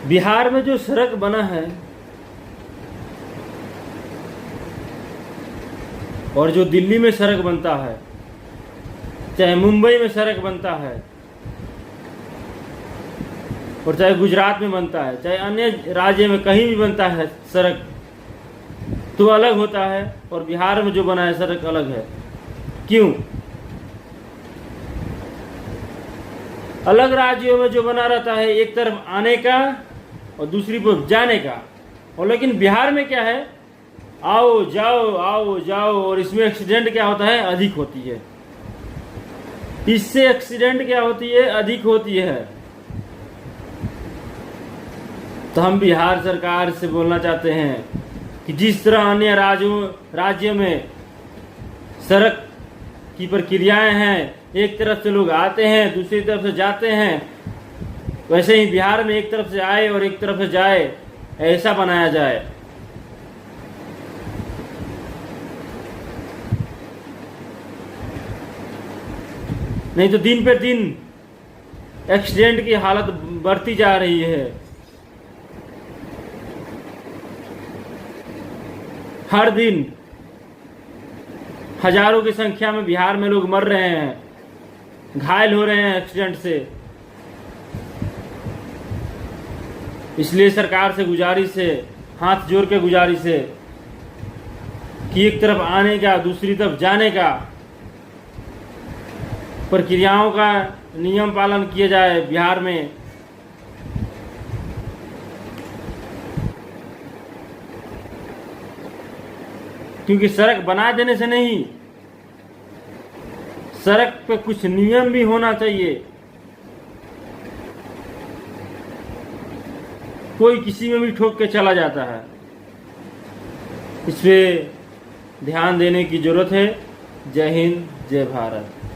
बिहार में जो सड़क बना है और जो दिल्ली में सड़क बनता है, चाहे मुंबई में सड़क बनता है और चाहे गुजरात में बनता है, चाहे अन्य राज्य में कहीं भी बनता है सड़क, तो अलग होता है। और बिहार में जो बना है सड़क अलग है। क्यों? अलग राज्यों में जो बना रहता है एक तरफ आने का और दूसरी तरफ जाने का, और लेकिन बिहार में क्या है, आओ जाओ, और इसमें एक्सीडेंट क्या होता है, अधिक होती है। इससे एक्सीडेंट क्या होती है, अधिक होती है। तो हम बिहार सरकार से बोलना चाहते हैं कि जिस तरह अन्य राज्यों में सड़क की प्रक्रियाएं हैं, एक तरफ से लोग आते हैं दूसरी तरफ से जाते हैं, वैसे ही बिहार में एक तरफ से आए और एक तरफ से जाए, ऐसा बनाया जाए। नहीं तो दिन पे दिन एक्सीडेंट की हालत बढ़ती जा रही है। हर दिन हजारों की संख्या में बिहार में लोग मर रहे हैं, घायल हो रहे हैं एक्सीडेंट से। इसलिए सरकार से गुजारिश है, हाथ जोड़ के गुजारिश है कि एक तरफ आने का दूसरी तरफ जाने का प्रक्रियाओं का नियम पालन किया जाए बिहार में। क्योंकि सड़क बना देने से नहीं, सड़क पे कुछ नियम भी होना चाहिए। कोई किसी में भी ठोक के चला जाता है, इस पे ध्यान देने की जरूरत है। जय हिंद, जय भारत।